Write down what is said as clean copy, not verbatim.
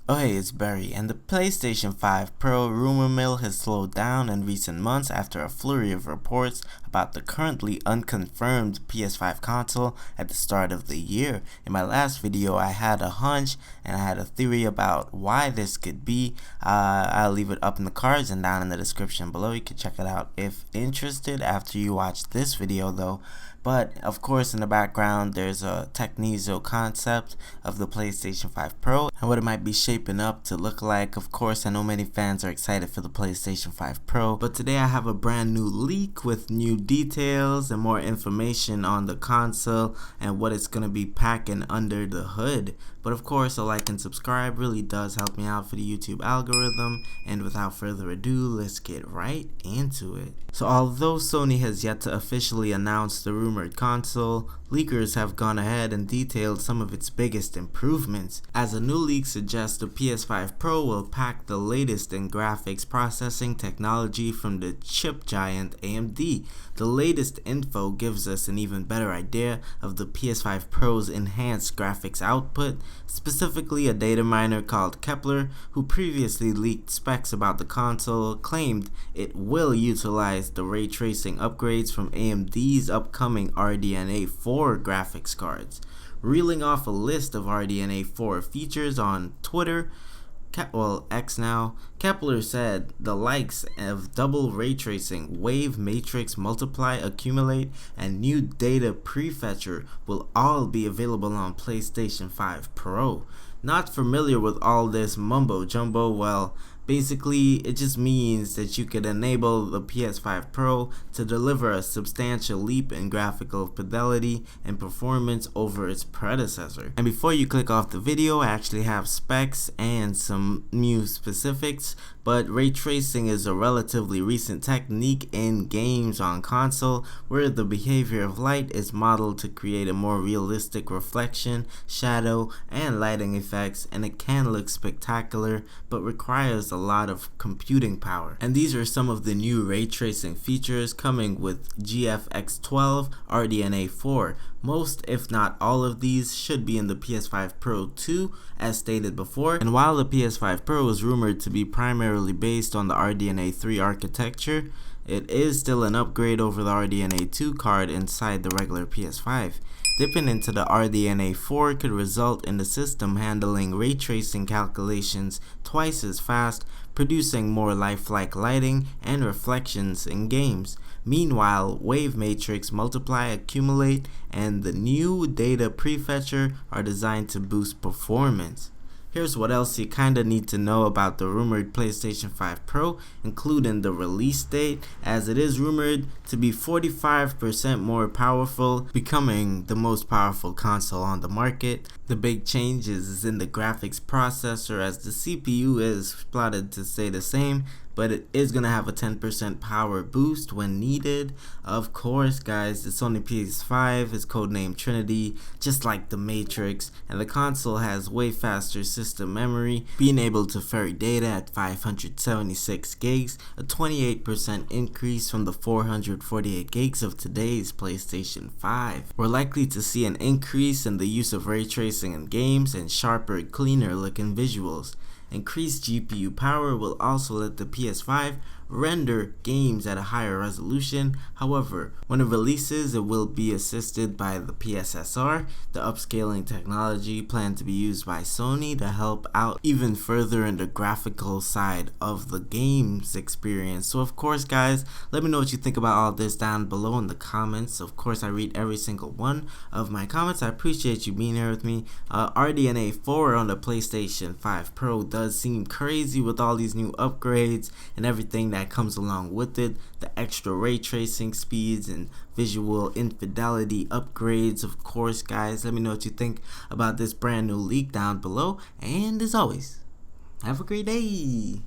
Oh hey, it's Barry, and the PlayStation 5 Pro rumor mill has slowed down in recent months after a flurry of reports about the currently unconfirmed PS5 console at the start of the year. In my last video, I had a hunch and I had a theory about why this could be. I'll leave it up in the cards and down in the description below. You can check it out if interested after you watch this video though. But of course, in the background there's a Technizo concept of the PlayStation 5 Pro and what it might be shaping up to look like. Of course, I know many fans are excited for the PlayStation 5 Pro, but today I have a brand new leak with new details and more information on the console and what it's going to be packing under the hood. But of course, a like and subscribe really does help me out for the YouTube algorithm, and without further ado, let's get right into it. So although Sony has yet to officially announce the rumored console, leakers have gone ahead and detailed some of its biggest improvements, as a new leak suggests the PS5 Pro will pack the latest in graphics processing technology from the chip giant AMD. The latest info gives us an even better idea of the PS5 Pro's enhanced graphics output, specifically a data miner called Kepler, who previously leaked specs about the console, claimed it will utilize the ray tracing upgrades from AMD's upcoming RDNA 4 graphics cards. Reeling off a list of RDNA 4 features on Twitter, X now, Kepler said the likes of double ray tracing, wave matrix multiply, accumulate, and new data prefetcher will all be available on PlayStation 5 Pro. Not familiar with all this mumbo jumbo? Well, basically it just means that you could enable the PS5 Pro to deliver a substantial leap in graphical fidelity and performance over its predecessor. And before you click off the video, I actually have specs and some new specifics. But ray tracing is a relatively recent technique in games on console, where the behavior of light is modeled to create a more realistic reflection, shadow, and lighting effects, and it can look spectacular but requires a lot of computing power. And these are some of the new ray tracing features coming with GFX12 RDNA 4. Most, if not all of these, should be in the PS5 Pro 2 as stated before, and while the PS5 Pro is rumored to be primarily based on the RDNA 3 architecture, it is still an upgrade over the RDNA 2 card inside the regular PS5. Dipping into the RDNA 4 could result in the system handling ray tracing calculations twice as fast, producing more lifelike lighting and reflections in games. Meanwhile, wave matrix multiply, accumulate, and the new data prefetcher are designed to boost performance. Here's what else you kinda need to know about the rumored PlayStation 5 Pro, including the release date, as it is rumored to be 45% more powerful, becoming the most powerful console on the market. The big changes is in the graphics processor, as the CPU is plotted to stay the same, but it is going to have a 10% power boost when needed. Of course, guys, the Sony Ps5 is codenamed Trinity, just like the Matrix, and the console has way faster system memory, being able to ferry data at 576 gigs, a 28% increase from the 448 gigs of today's PlayStation 5. We're likely to see an increase in the use of ray tracing in games and sharper, cleaner looking visuals. Increased GPU power will also let the PS5 render games at a higher resolution. However, when it releases, it will be assisted by the PSSR, the upscaling technology planned to be used by Sony to help out even further in the graphical side of the game's experience. So of course, guys, let me know what you think about all this down below in the comments. Of course, I read every single one of my comments. I appreciate you being here with me. RDNA 4 on the PlayStation 5 Pro does seem crazy with all these new upgrades and everything that comes along with it, the extra ray tracing speeds and visual infidelity upgrades. Of course, guys, let me know what you think about this brand new leak down below, and as always, have a great day.